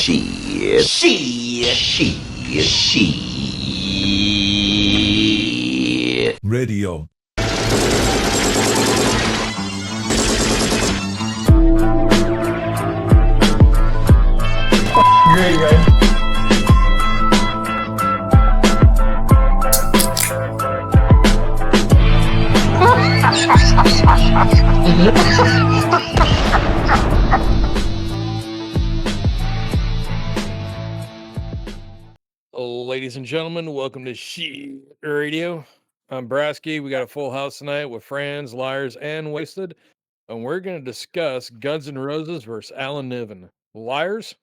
Radio. Great, guys. Ladies and gentlemen, welcome to She Radio. I'm Brasky. We got a full house tonight with Frans, Liars, and Wasted. And we're going to discuss Guns N' Roses versus Alan Niven. Liars?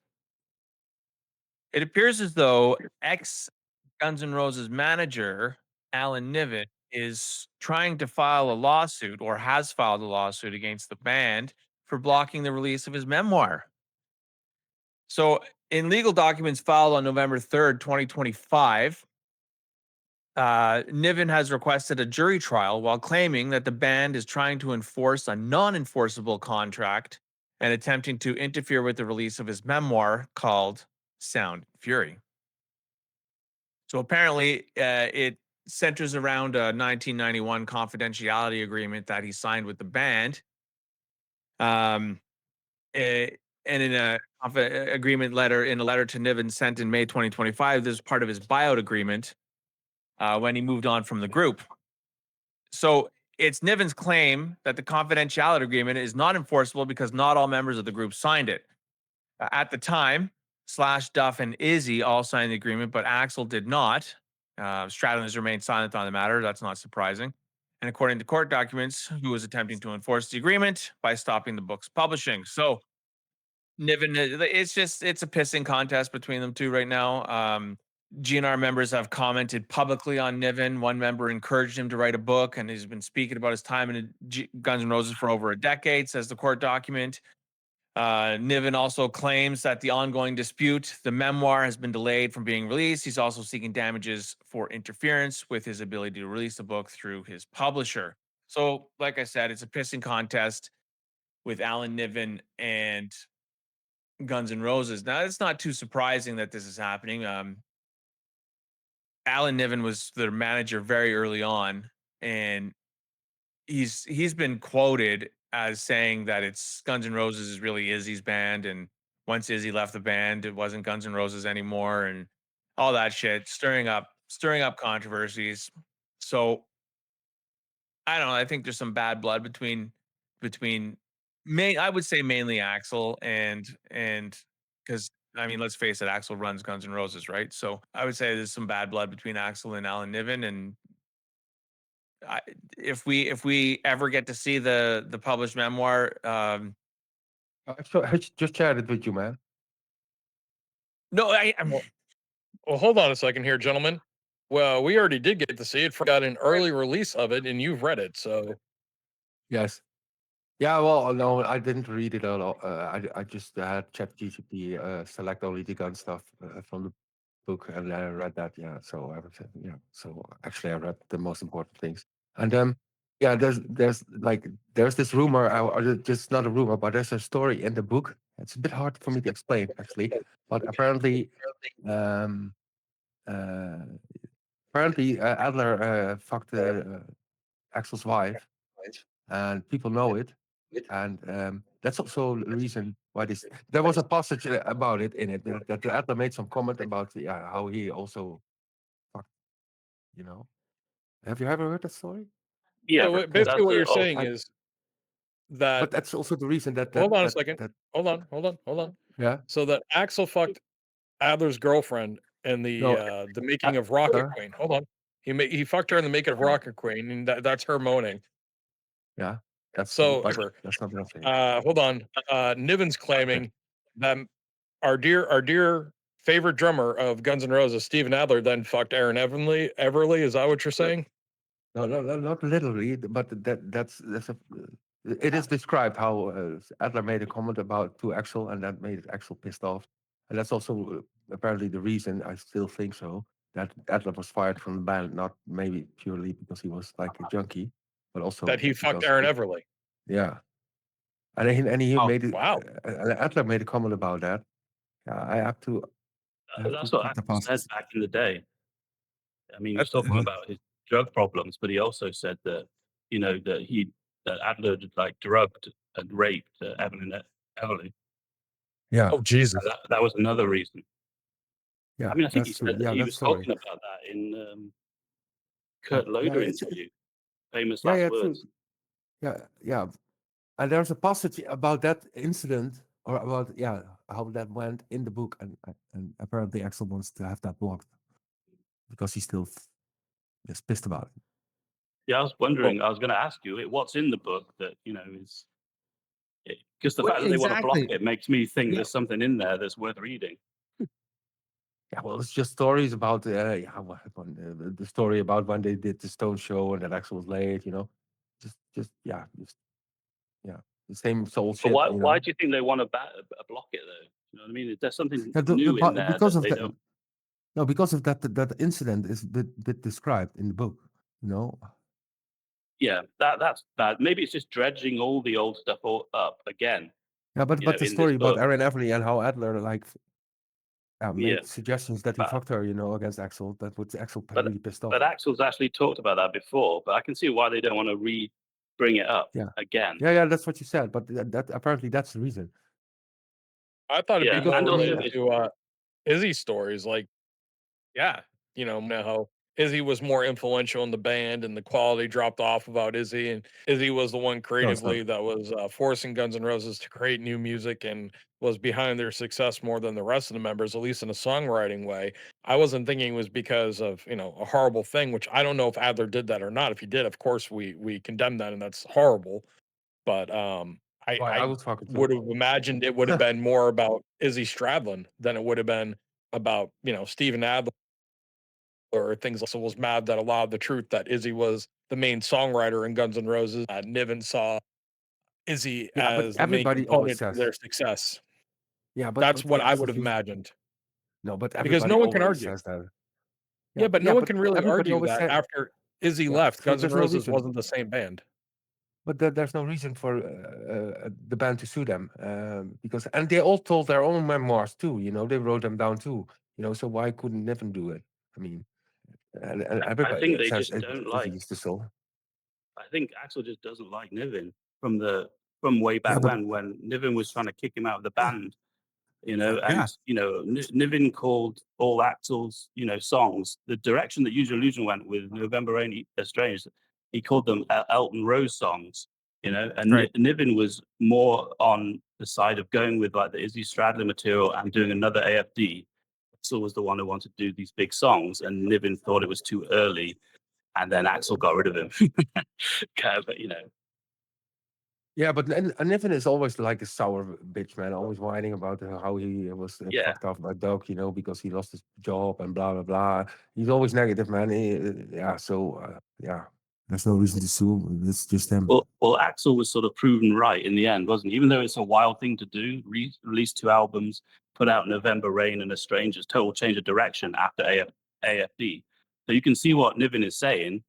It appears as though ex-Guns N' Roses manager, Alan Niven, is trying to file a lawsuit or has filed a lawsuit against the band for blocking the release of his memoir. So, in legal documents filed on November 3rd, 2025, Niven has requested a jury trial while claiming that the band is trying to enforce a non-enforceable contract and attempting to interfere with the release of his memoir called Sound Fury. So apparently, it centers around a 1991 confidentiality agreement that he signed with the band. And in a agreement letter, in a letter to Niven sent in May 2025, this is part of his buyout agreement when he moved on from the group. So it's Niven's claim that the confidentiality agreement is not enforceable because not all members of the group signed it. At the time, Slash, Duff, and Izzy all signed the agreement, but Axl did not. Stratton has remained silent on the matter. That's not surprising. And according to court documents, who was attempting to enforce the agreement by stopping the book's publishing. So Niven, it's a pissing contest between them two right now. GNR members have commented publicly on Niven. One member encouraged him to write a book, and he's been speaking about his time in Guns N' Roses for over a decade, says the court document. Niven also claims that the ongoing dispute, the memoir, has been delayed from being released. He's also seeking damages for interference with his ability to release the book through his publisher. So, like I said, it's a pissing contest with Alan Niven and Guns N' Roses. Now, it's not too surprising that this is happening. Alan Niven was their manager very early on, and he's been quoted as saying that it's Guns N' Roses is really Izzy's band, and once Izzy left the band, it wasn't Guns N' Roses anymore, and all that shit, stirring up controversies. So I don't know. I think there's some bad blood between I would say mainly Axl and because I mean, let's face it, Axl runs Guns N' Roses, right? So I would say there's some bad blood between Axl and Alan Niven, and if we ever get to see the published memoir, So I just chatted with you, man. no, I'm Well, hold on a second here, gentlemen. Well, we already did get to see it. Got an early release of it, and you've read it, so Yes. Yeah, well, no, I didn't read it at all. I just had ChatGPT select only the gun stuff from the book, and I read that. Yeah, so everything. Yeah, so actually, I read the most important things. And yeah, there's this rumor, or just not a rumor, but there's a story in the book. It's a bit hard for me to explain, actually, but apparently, um, Adler fucked Axel's wife, and people know it. And that's also the reason why this. There was a passage about it in it that Adler made some comment about how he also fucked. You know, have you ever heard that story? yeah. Basically, what you're Oh, saying is that. But that's also the reason that. Hold on a second. Hold on. Yeah. So that Axl fucked Adler's girlfriend in the making of Rocket Queen. Hold on. He fucked her in the making of Rocket Queen, and that's her moaning. Yeah. That's So that's not what I'm saying. hold on. Niven's claiming that our dear favorite drummer of Guns N' Roses, Steven Adler, then fucked Aaron Everly. Is that what you're saying? No, not literally, but that's a. It is described how Adler made a comment about to Axl, and that made Axl pissed off, and that's also apparently the reason. I still think so that Adler was fired from the band, not maybe purely because he was like a junkie, but also That he fucked Aaron Everly. Yeah, and he made it. Wow. Adler made a comment about that, I have to That's what cut the Axl said past. back in the day. I mean, he was That's talking What? about his drug problems, but he also said that, that Adler had, like, drugged and raped Emily. Yeah, oh Jesus. That was another reason. yeah, I mean, I think he that's true. said that Yeah, he that was story. talking about that in Yeah, Kurt yeah, Loder it's interview, famous yeah, last yeah, true. words. Yeah, yeah. And there's a passage about that incident, or about how that went in the book, and apparently Axel wants to have that blocked because he's still is pissed about it. Yeah, I was Well, wondering. I was going to ask you what's in the book that is because the Well, fact that they want to block exactly. it makes me think Yeah, there's something in there that's worth reading. yeah. Well, it's just stories about what happened. The story about when they did the Stone show and that Axel was late. Just yeah, the same soul But shit. why do you think they want to block it though? You know what I mean? There's something Yeah, new in there because that of they that. don't. No, because of that incident is bit described in the book. You know. Yeah, that's bad. Maybe it's just dredging all the old stuff up again. Yeah, but the In this story about book. Aaron Everly and how Adler Yeah, made suggestions that he but fucked her, against Axel. That was Axel but really pissed off. but Axel's actually talked about that before. But I can see why they don't want to bring it up Yeah, again. yeah, that's what you said. But that apparently that's the reason. I thought it'd be Yeah, more and also related to Izzy's stories. Like, yeah, know how Izzy was more influential in the band and the quality dropped off about Izzy. And Izzy was the one No, it's creatively not. that was forcing Guns N' Roses to create new music and was behind their success more than the rest of the members, at least in a songwriting way. I wasn't thinking it was because of, a horrible thing, which I don't know if Adler did that or not. If he did, of course, we condemn that and that's horrible. But Why I I was fucking would too. have imagined it would have been more about Izzy Stradlin than it would have been about, Steven Adler or things. Also was mad that allowed the truth that Izzy was the main songwriter in Guns N' Roses. Niven saw Izzy Yeah, but as the main everybody always component to says. their success. Yeah, That's what yeah, I so would have you imagined no, but because everybody no one can always argue. says that. Yeah, but no Yeah, one but can really everybody argue always that said. after Izzy Yeah, left, so Guns N' there's no Roses reason. wasn't the same band. But there's no reason for the band to sue them because they all told their own memoirs too. They wrote them down too. So why couldn't Niven do it? I mean, and I everybody think they says just don't Izzy like. is the soul. I think Axel just doesn't like Niven from way Yeah, back but when Niven was trying to kick him out of the band. yeah, Niven called all Axel's songs the direction that Use Your Illusion went with November Rain Estranged. He called them Elton Rose songs. And right. Niven was more on the side of going with like the Izzy Stradlin material and doing another AFD. Axel was the one who wanted to do these big songs, and Niven thought it was too early, and then Axel got rid of him. But Yeah, but Niven is always like a sour bitch, man. Always whining about how he was yeah. fucked off by Doug, because he lost his job and blah blah blah. He's always negative, man. Yeah, so yeah, there's no reason to sue. It's just him. Well, Axel was sort of proven right in the end, wasn't he? Even though it's a wild thing to do, release 2 albums, put out November Rain and A Stranger's total change of direction after AFD. So you can see what Niven is saying.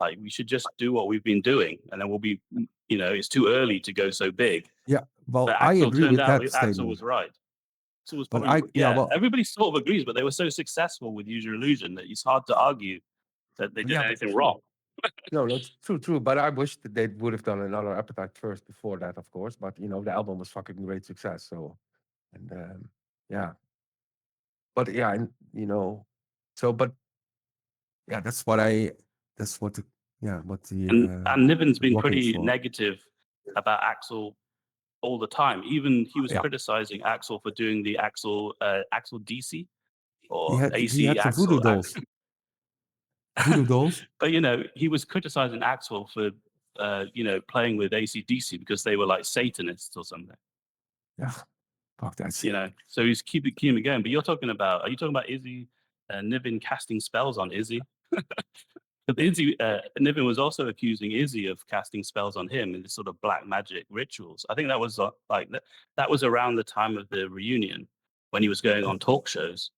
Like, we should just do what we've been doing, and then we'll be, it's too early to go so big. Yeah, well, But I Axel agree turned with out that Axel statement. was right. Axel was But probably, well, everybody sort of agrees, but they were so successful with Use Your Illusion that it's hard to argue that they did yeah, anything wrong. no, that's true. But I wish that they would have done another Appetite first before that, of course. But the album was fucking great success. So, and yeah, but yeah, and so but yeah, that's what the what And Niven's the been blocking is pretty for. negative about Axel all the time. Even he was Yeah, criticizing Axel for doing the Axel DC he or he AC had some voodoo Axel. dolls. Voodoo dolls. But he was criticizing Axel for playing with AC/DC because they were like Satanists or something. Yeah, fuck that shit. So he's keeping it going. But are you talking about Izzy Niven casting spells on Izzy? But Niven was also accusing Izzy of casting spells on him in this sort of black magic rituals. I think that was that was around the time of the reunion when he was going on talk shows.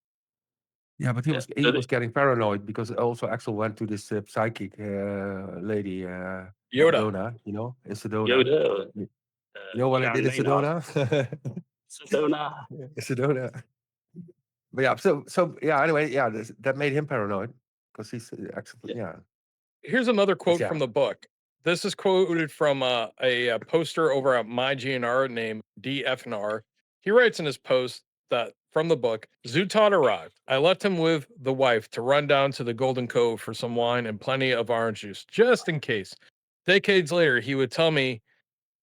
Yeah, but he Yeah. was he was getting paranoid because also Axel went to this psychic lady, Yoda. Sedona, in Sedona. Yoda, You know what I Sharon did in Maynard, Sedona? Sedona. Sedona. But yeah, so yeah. Anyway, yeah, that made him paranoid because he's actually Here's another quote Yeah. from the book. This is quoted from a poster over at MyGNR named DFNR. He writes in his post that from the book, Zutod arrived. I left him with the wife to run down to the Golden Cove for some wine and plenty of orange juice, just in case. Decades later, he would tell me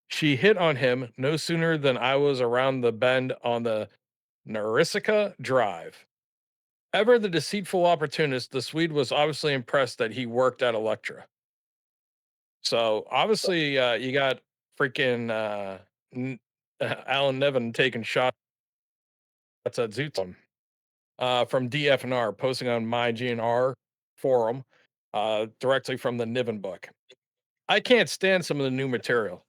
she hit on him no sooner than I was around the bend on the Narisica Drive. Ever the deceitful opportunist, the Swede was obviously impressed that he worked at Elektra. So obviously, you got freaking Alan Niven taking shots at Zutson from DFNR, posting on my GNR forum directly from the Niven book. I can't stand some of the new material.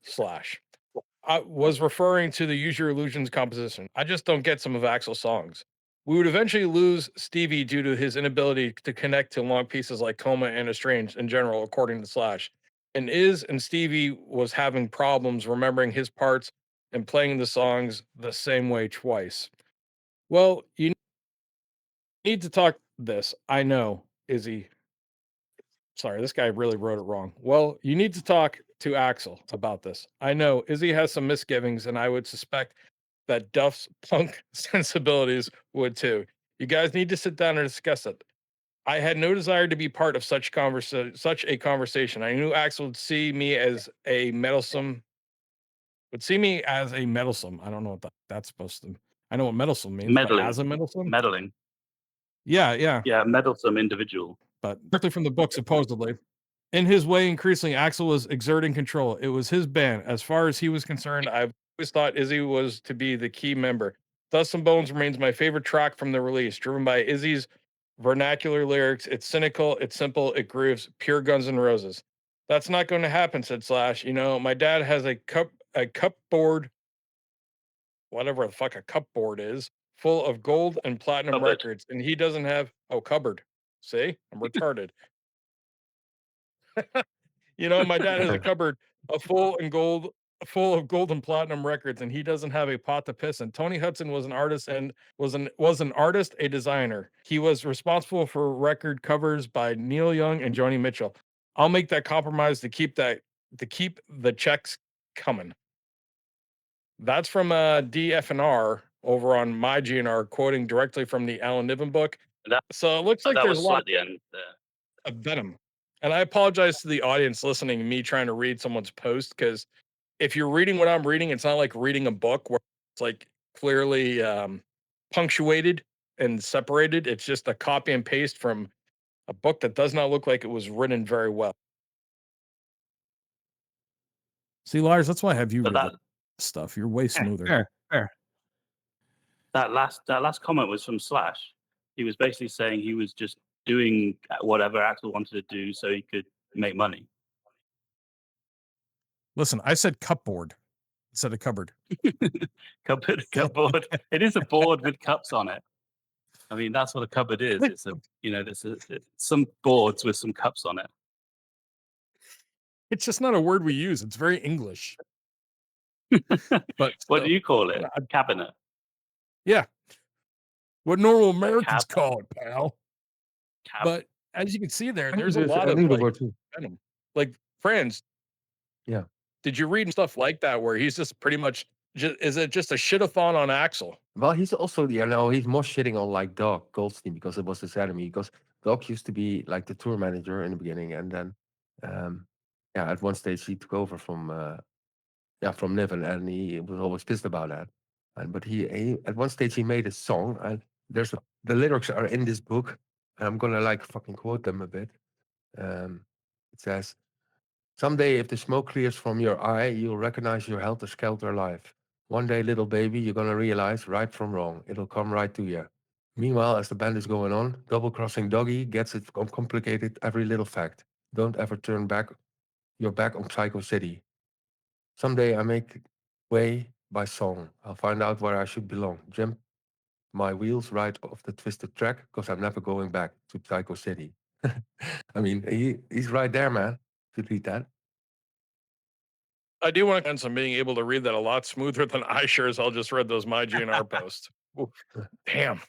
I was referring to the Use Your Illusions composition. I just don't get some of Axl's songs. We would eventually lose Stevie due to his inability to connect to long pieces like Coma and Estranged in general, according to Slash. And Stevie was having problems remembering his parts and playing the songs the same way twice. Well, you need to talk this. I know, Izzy. Sorry, this guy really wrote it wrong. Well, you need to talk to Axl about this. I know Izzy has some misgivings, and I would suspect that Duff's punk sensibilities would too. You guys need to sit down and discuss it. I had no desire to be part of such a conversation. I knew Axl would see me as a meddlesome. I don't know what that's supposed to. I know what meddlesome means, Meddling. but as a meddlesome. Meddling. Yeah. Yeah, meddlesome individual. But directly from the book, supposedly. In his way, increasingly, Axl was exerting control. It was his band. As far as he was concerned, I've always thought Izzy was to be the key member. Dust and Bones remains my favorite track from the release, driven by Izzy's vernacular lyrics. It's cynical, it's simple, it grooves, pure Guns N' Roses. That's not going to happen, said Slash. You know, my dad has a cupboard, whatever the fuck a cupboard is, full of gold and platinum Cupboard. records, and he doesn't have cupboard. See, I'm retarded. You know, my dad has a cupboard full of gold and platinum records, and he doesn't have a pot to piss in. Tony Hudson was an artist and was an artist, a designer. He was responsible for record covers by Neil Young and Joni Mitchell. I'll make that compromise to keep the checks coming. That's from DFNR over on my GNR, quoting directly from the Alan Niven book. So it looks like there's a lot at the end there. Of venom. And I apologize to the audience listening, me trying to read someone's post, because if you're reading what I'm reading, it's not like reading a book where it's like clearly punctuated and separated. It's just a copy and paste from a book that does not look like it was written very well. See, Lars, that's why I have you But read that stuff. You're way smoother. Fair. That last comment was from Slash. He was basically saying he was just doing whatever Axl wanted to do so he could make money. Listen, I said cupboard instead of cupboard. Cupboard. It is a board with cups on it. I mean, that's what a cupboard is. It's some boards with some cups on it. It's just not a word we use. It's very English. But what do you call it? Cabinet. Yeah. What normal Americans call it, pal. But as you can see there's a lot of venom. Like Frans. Yeah. Did you read stuff like that where he's just pretty much is it just a shit-a-thon on Axl? Well, he's also, he's more shitting on like Doug Goldstein because it was his enemy. Because Doug used to be like the tour manager in the beginning, and then, at one stage he took over from Niven, and he was always pissed about that. But he at one stage he made a song, and the lyrics are in this book, and I'm gonna like fucking quote them a bit. It says, "Someday, if the smoke clears from your eye, you'll recognize your helter-skelter life. One day, little baby, you're gonna realize right from wrong. It'll come right to you. Meanwhile, as the band is going on, double-crossing Doggy gets it complicated every little fact. Don't ever turn your back on Psycho City. Someday, I make way by song. I'll find out where I should belong. Jump my wheels right off the twisted track, because I'm never going back to Psycho City." I mean, he's right there, man. To read that. I do want to on being able to read that a lot smoother than I sure as hell just read those my GNR posts. Damn.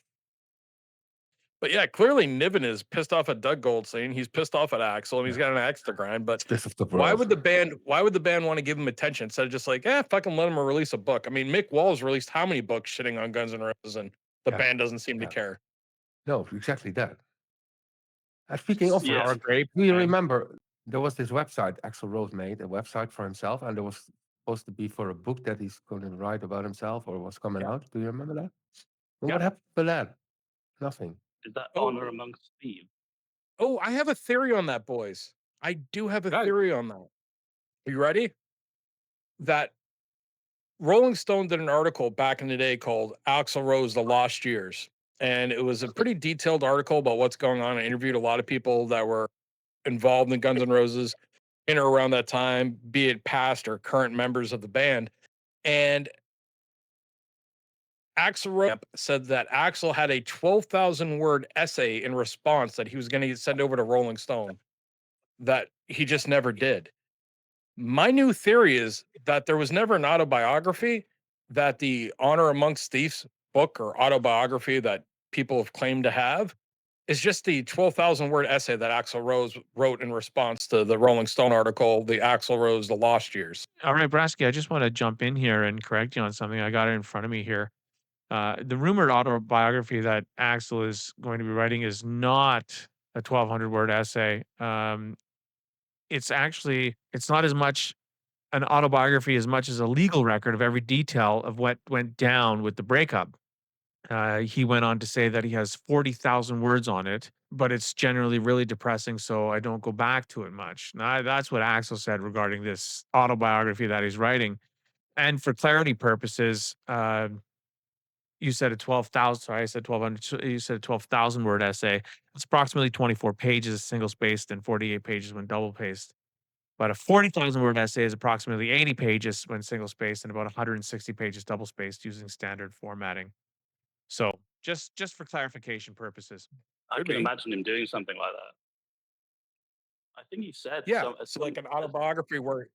But yeah, clearly Niven is pissed off at Doug Goldstein. He's pissed off at Axl, and he's got an axe to grind. But Fist of the why world. would the band? Why would the band want to give him attention instead of just like, fucking let him release a book? I mean, Mick Wall's released how many books shitting on Guns N' Roses, and the Yeah. band doesn't seem to Yeah. care. No, exactly that. Speaking of, Yeah. Sour grape. do you and- remember there was this website Axl Rose made, a website for himself, and there was supposed to be for a book that he's going to write about himself or was coming out. Do you remember that? Well, what happened to that? Nothing. Is that Oh. honor amongst thieves? Oh, I have a theory on that, boys. I do have a Right. theory on that. Are you ready? That Rolling Stone did an article back in the day called Axl Rose, The Lost Years. And it was a pretty detailed article about what's going on. I interviewed a lot of people that were involved in Guns N' Roses in or around that time, be it past or current members of the band. And Axl Rose said that Axl had a 12,000 word essay in response that he was going to send over to Rolling Stone that he just never did. My new theory is that there was never an autobiography, that the Honor Amongst Thieves book or autobiography that people have claimed to have is just the 12,000 word essay that Axl Rose wrote in response to the Rolling Stone article, The Axl Rose, The Lost Years. All right, Brasky, I just want to jump in here and correct you on something. I got it in front of me here. The rumored autobiography that Axl is going to be writing is not a 1,200 word essay. It's not as much an autobiography as much as a legal record of every detail of what went down with the breakup. He went on to say that he has 40,000 words on it, but it's generally really depressing, so I don't go back to it much. Now, that's what Axl said regarding this autobiography that he's writing. And for clarity purposes, you said a 12,000, sorry, I said 1,200, you said a 12,000 word essay. It's approximately 24 pages single spaced and 48 pages when double spaced. But a 40,000 word essay is approximately 80 pages when single spaced and about 160 pages double spaced using standard formatting. So just for clarification purposes. I can imagine him doing something like that. I think he said, So like an autobiography where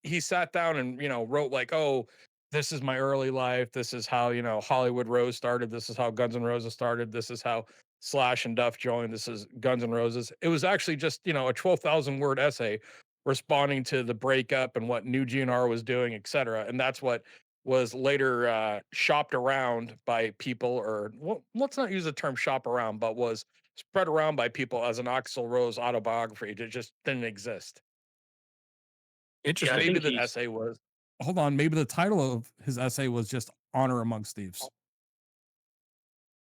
he sat down and, wrote like, oh, this is my early life. This is how, Hollywood Rose started. This is how Guns N' Roses started. This is how Slash and Duff joined. This is Guns N' Roses. It was actually just, a 12,000 word essay responding to the breakup and what New GNR was doing, et cetera. And that's what was later shopped around by people, or well, let's not use the term shop around, but was spread around by people as an Axl Rose autobiography. It just didn't exist. Interesting. I Maybe think the he's- essay was. Hold on, maybe the title of his essay was just Honor Amongst Thieves.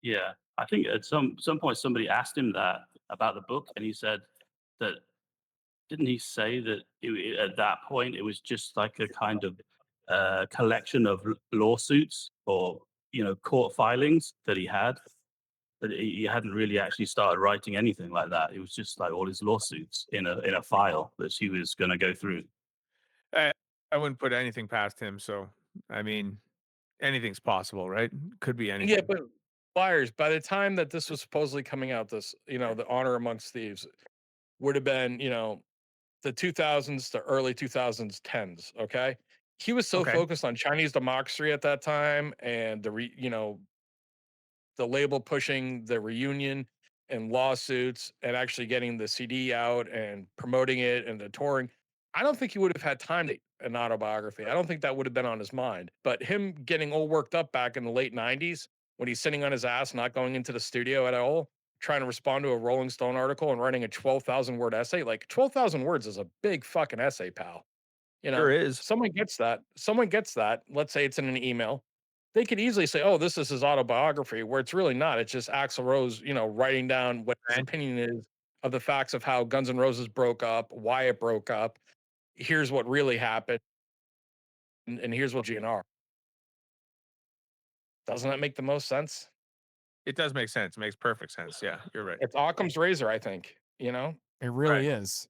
Yeah, I think at some point somebody asked him that about the book, and he said that. Didn't he say that at that point it was just like a kind of collection of lawsuits or court filings that he had? That he hadn't really actually started writing anything like that. It was just like all his lawsuits in a file that he was going to go through. I wouldn't put anything past him. So, I mean, anything's possible, right? Could be anything. Yeah, but Flyers, by the time that this was supposedly coming out, this, the Honor Amongst Thieves would have been, the 2000s to early 2010s. Okay. He was so Okay. focused on Chinese democracy at that time and the label pushing the reunion and lawsuits and actually getting the CD out and promoting it and the touring. I don't think he would have had time to an autobiography. I don't think that would have been on his mind. But him getting all worked up back in the late 90s when he's sitting on his ass, not going into the studio at all, trying to respond to a Rolling Stone article and writing a 12,000 word essay. Like 12,000 words is a big fucking essay, pal. Sure is. Someone gets that. Let's say it's in an email. They could easily say, oh, this is his autobiography, where it's really not. It's just Axl Rose, writing down what his Right. opinion is of the facts of how Guns N' Roses broke up, why it broke up. Here's what really happened. And here's what GNR. Doesn't that make the most sense? It does make sense. It makes perfect sense. Yeah, you're right. It's Occam's razor, I think, It really Right. is.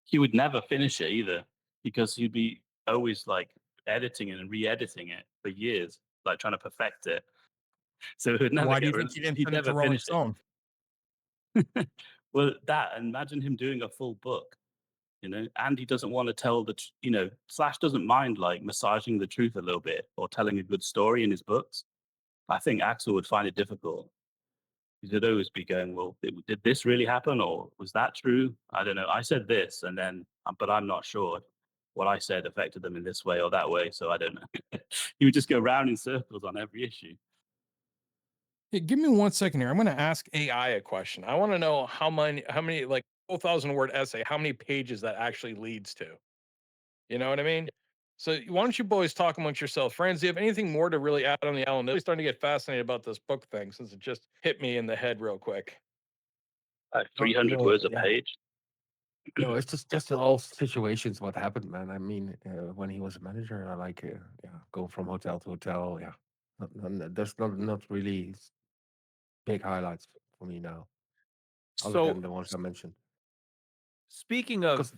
He would never finish it either because he'd be always like editing it and re-editing it for years, like trying to perfect it. So it would never. Why do you get think he didn't he'd send it to never Rolling finish it. Stone? Well, imagine him doing a full book, and he doesn't want to tell Slash doesn't mind like massaging the truth a little bit or telling a good story in his books. I think Axl would find it difficult. You'd always be going, well, did this really happen, or was that true? I don't know. I said this, and then, but I'm not sure what I said affected them in this way or that way. So I don't know. You would just go round in circles on every issue. Hey, give me 1 second here. I'm going to ask AI a question. I want to know how many like 4,000 word essay, how many pages that actually leads to. You know what I mean? So why don't you boys talk amongst yourselves? Frans, do you have anything more to really add on the Alan? I'm starting to get fascinated about this book thing since it just hit me in the head real quick. 300 words a page. No, it's just all situations what happened, man. I mean, when he was a manager, I like going from hotel to hotel. Yeah, there's not really big highlights for me now, other So than the ones I mentioned. speaking of, 'Cause-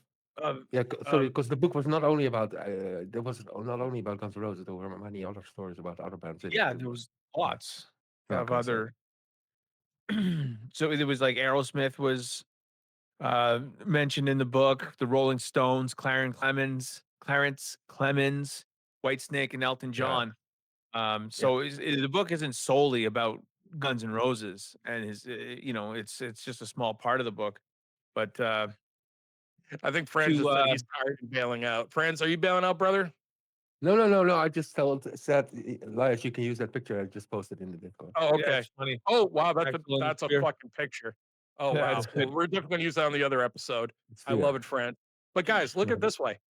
Yeah, sorry, because the book was not only about there was not only about Guns N' Roses. There were many other stories about other bands. In it yeah, too, there but- was lots Yeah, of okay, so- other. So it was like Aerosmith was mentioned in the book, the Rolling Stones, Clarence Clemens, Whitesnake, and Elton John. So the book isn't solely about Guns N' Roses and his, it's just a small part of the book, but I think Frans just said he's tired and bailing out. Frans, are you bailing out, brother? No. I just said, Elias, you can use that picture I just posted in the Discord. Oh, yeah, okay. it's funny. Oh, wow. That's Excellent. a Fear. fucking picture. Oh, Yeah, wow. it's Well, good. we're definitely going to use that on the other episode. I love it, Frans. But guys, look at it this way.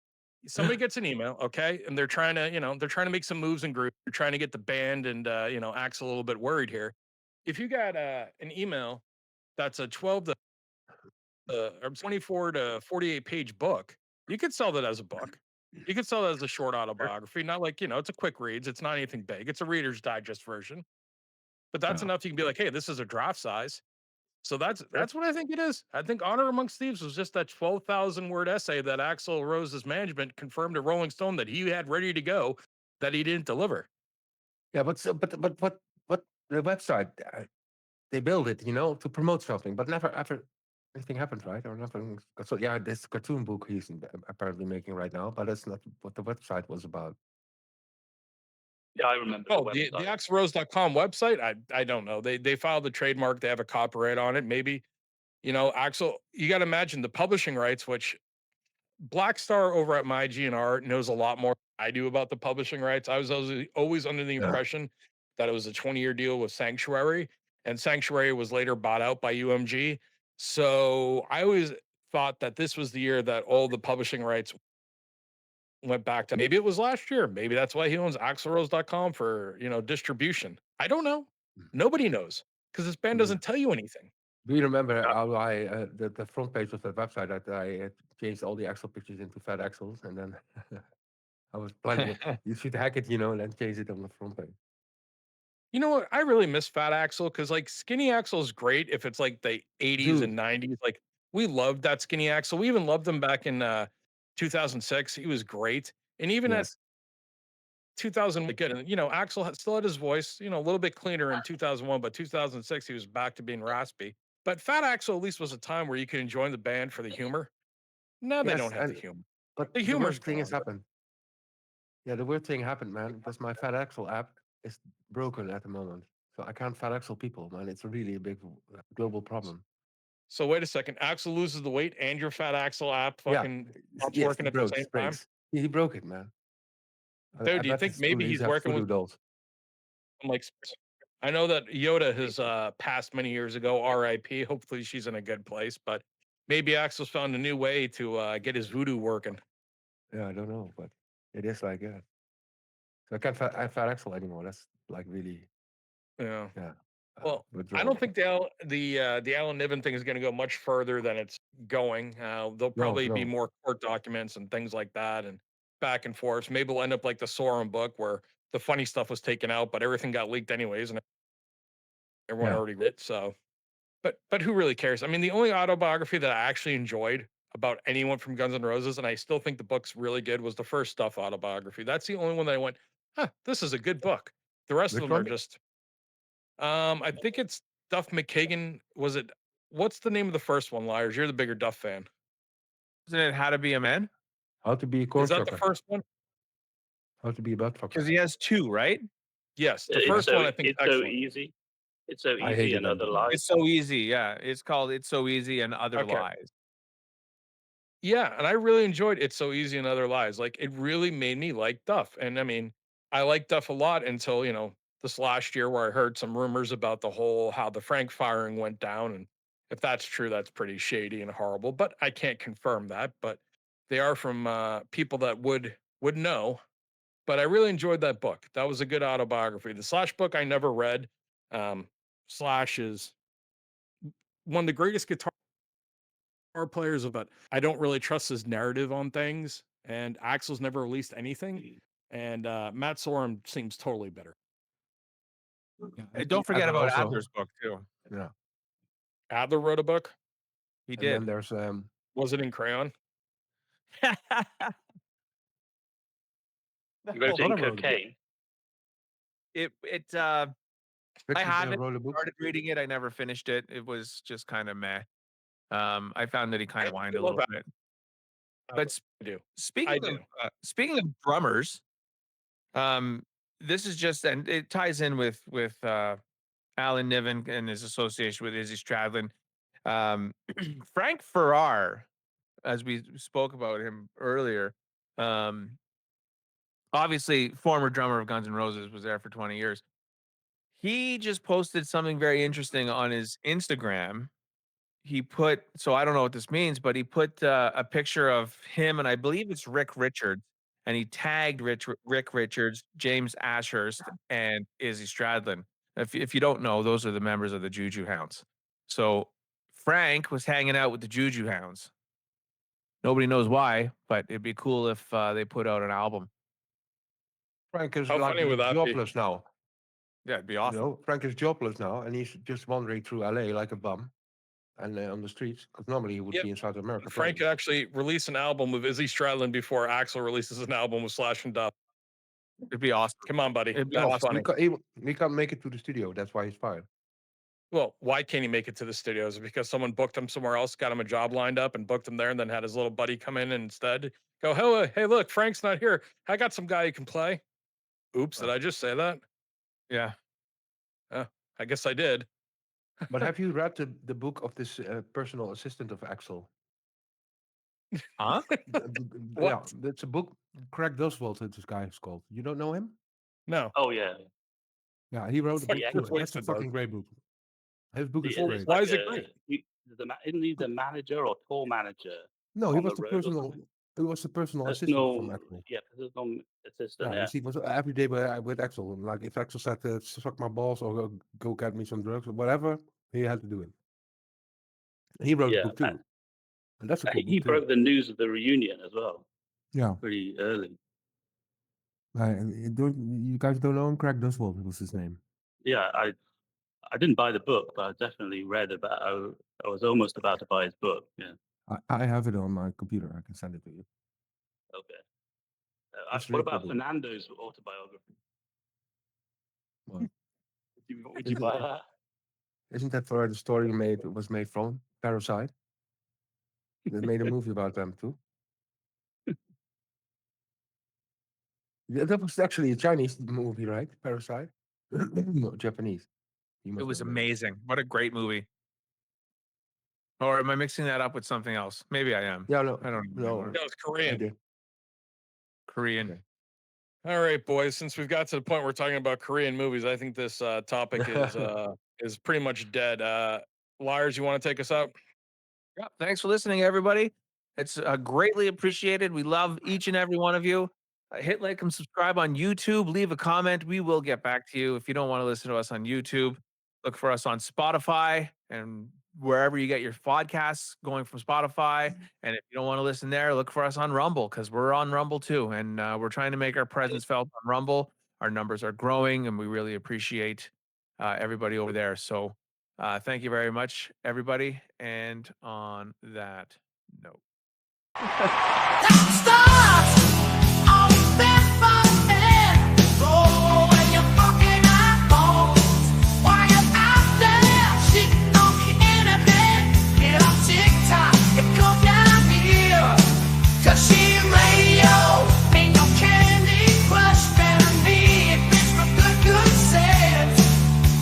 Somebody gets an email, okay, and they're trying to make some moves and groups. They're trying to get the band and Axl a little bit worried here. If you got an email that's a 24 to 48 page book, you could sell that as a book. You could sell that as a short autobiography. Not like it's a quick reads. It's not anything big. It's a Reader's Digest version, but that's enough. You can be like, hey, this is a draft size. So that's what I think it is. I think Honor Amongst Thieves was just that 12,000 word essay that Axl Rose's management confirmed to Rolling Stone that he had ready to go, that he didn't deliver. Yeah, but the website they build it, to promote something, but never ever anything happened, right? Or nothing. So yeah, this cartoon book he's apparently making right now, but that's not what the website was about. Yeah, I remember. Oh, the axlrose.com website. I don't know. They filed the trademark. They have a copyright on it. Maybe, Axl, you got to imagine the publishing rights, which Black Star over at my GNR knows a lot more than I do about the publishing rights. I was always under the impression that it was a 20-year deal with Sanctuary, and Sanctuary was later bought out by UMG. So I always thought that this was the year that all the publishing rights went back to. Maybe it was last year. Maybe that's why he owns axlrose.com for distribution. I don't know. Nobody knows because this band doesn't tell you anything. Do you remember how I the front page of that website that I changed all the Axl pictures into fat Axls, and then I was planning you should hack it, and then change it on the front page. You know what? I really miss Fat Axl because like Skinny Axl is great if it's like the 80s and 90s. Like we loved that Skinny Axl. We even loved him back in 2006. He was great. And even at 2000, good. And Axl still had his voice, a little bit cleaner in 2001, but 2006 he was back to being raspy. But Fat Axl at least was a time where you could enjoy the band for the humor. Now they don't have the humor. But The the humor's worst thing has gone. happened. Yeah, the weird thing happened, man, because my Fat Axl app is broken at the moment. So I can't Fat Axl people, man. It's really a big global problem. So wait a second. Axl loses the weight and your Fat Axl app fucking stops working at the same time. He broke it, man. Dude, do you think maybe he's working with dolls? like? I know that Yoda has passed many years ago. R.I.P. Hopefully she's in a good place, but maybe Axel's found a new way to get his voodoo working. Yeah, I don't know, but it is like So I can't Fat Axl anymore. That's like really. Yeah. Yeah. Well, I don't think the Alan Niven thing is going to go much further than it's going. There'll probably be more court documents and things like that, and back and forth. Maybe we'll end up like the Sorum book, where the funny stuff was taken out, but everything got leaked anyways, and everyone already read it. So, but who really cares? I mean, the only autobiography that I actually enjoyed about anyone from Guns N' Roses, and I still think the book's really good, was the first Stuff autobiography. That's the only one that I went, this is a good book. The rest of them are just. I think it's Duff McKagan. Was it? What's the name of the first one, Liars? You're the bigger Duff fan. Isn't it How to Be a Man? How to be a corn Is that sucker. the first one? How to be a butt fucker. Because he has two, right? Yes, the first one I think it's is so excellent. easy. It's So I Easy hated and them. Other Lies. It's So Easy. Yeah, it's called It's So Easy and Other Okay. Lies. Yeah, and I really enjoyed It's So Easy and Other Lies. Like, it really made me like Duff. And I mean, I liked Duff a lot until, this last year where I heard some rumors about the whole how the Frank firing went down. And if that's true, that's pretty shady and horrible. But I can't confirm that. But they are from people that would know. But I really enjoyed that book. That was a good autobiography. The Slash book I never read. Slash is one of the greatest guitar players, but I don't really trust his narrative on things. And Axl's never released anything. And Matt Sorum seems totally bitter. Yeah, And don't forget Adler about also- Adler's book too. Yeah. Adler wrote a book. He And then did. there's Was it in crayon? You wrote Brother in wrote a book. cocaine. I Victor had it, wrote a book. started reading it. I never finished it. It was just kind of meh. I found that he kind of whined a love little bit. But I do. speaking of drummers, this is just, and it ties in with Alan Niven and his association with Izzy Stradlin. Frank Farrar, as we spoke about him earlier, obviously former drummer of Guns N' Roses, was there for 20 years. He just posted something very interesting on his Instagram. He put, so I don't know what this means, but he put a picture of him, and I believe it's Rick Richards, and he tagged Rick Richards, James Ashurst, and Izzy Stradlin. If you don't know, those are the members of the Juju Hounds. So Frank was hanging out with the Juju Hounds. Nobody knows why, but it'd be cool if they put out an album. Frank is How like funny would that be? jobless now. Yeah, it'd be You awesome. know, Frank is jobless now, and he's just wandering through LA like a bum, and on the streets. Because normally he would Yep. be in South America. Frank could playing. actually release an album with Izzy Stradlin before Axl releases an album with Slash and Duff. It'd be awesome. Come on, buddy. It'd be That's awesome. funny. He can't make it to the studio. That's why he's fired. Well, why can't he make it to the studios? Because someone booked him somewhere else, got him a job lined up, and booked him there, and then had his little buddy come in and instead go, hey, look, Frank's not here. I got some guy who can play. Oops, did I just say that? Yeah. I guess I did. But have you read the book of this personal assistant of Axl? Huh? Yeah, What? it's a book. Craig Doswald, this guy is called. You don't know him? No. Oh yeah. Yeah, he wrote a book Yeah, too. it's That's a wasted, fucking great book. His book is Yeah, great. it's Why like is it great? Isn't he the manager or tour manager? No, he on was the the road or personal. something? He was the personal assistant from Axl. Personal assistant. Yeah, he was every day with Axl. And like if Axl said, "Suck my balls" or go get me some drugs" or whatever, he had to do it. He wrote the Yeah, book too, and that's a cool he book too. broke the news of the reunion as well Yeah, pretty early. you guys don't know him? Craig Doswald was his name. Yeah, I didn't buy the book, but I definitely read about. I was almost about to buy his book. Yeah. I have it on my computer. I can send it to you. Okay. It's What really about cool. Fernando's autobiography? What? Would you buy that? Isn't that where the story was made from? Parasite. They made a movie about them too. Yeah, that was actually a Chinese movie, right? Parasite. No, Japanese. You It must was know that. amazing. What a great movie. Or am I mixing that up with something else? Maybe I am. Yeah, no, I don't know. no, No, it's I Korean. did. Korean. Okay. All right, boys. Since we've got to the point we're talking about Korean movies, I think this topic is pretty much dead. Liars, you want to take us out? Yeah. Thanks for listening, everybody. It's greatly appreciated. We love each and every one of you. Hit like and subscribe on YouTube. Leave a comment. We will get back to you. If you don't want to listen to us on YouTube, look for us on Spotify and wherever you get your podcasts going from Spotify. And if you don't want to listen there, look for us on Rumble because we're on Rumble too. And we're trying to make our presence felt on Rumble. Our numbers are growing and we really appreciate everybody over there. So thank you very much, everybody. And on that note.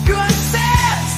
Good sense.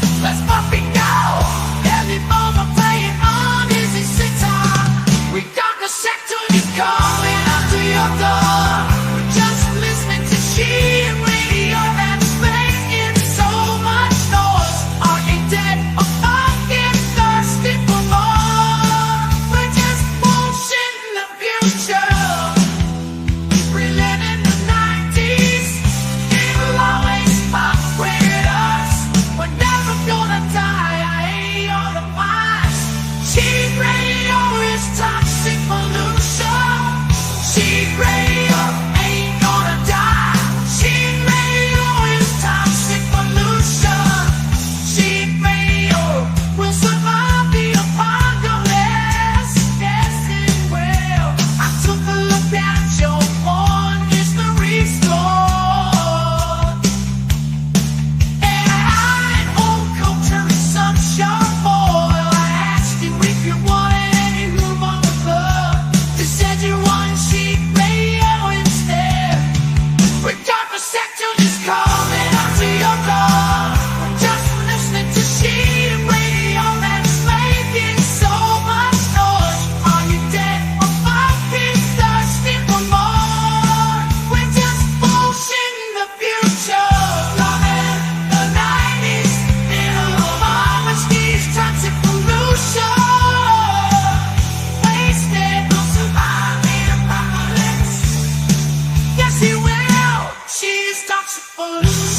for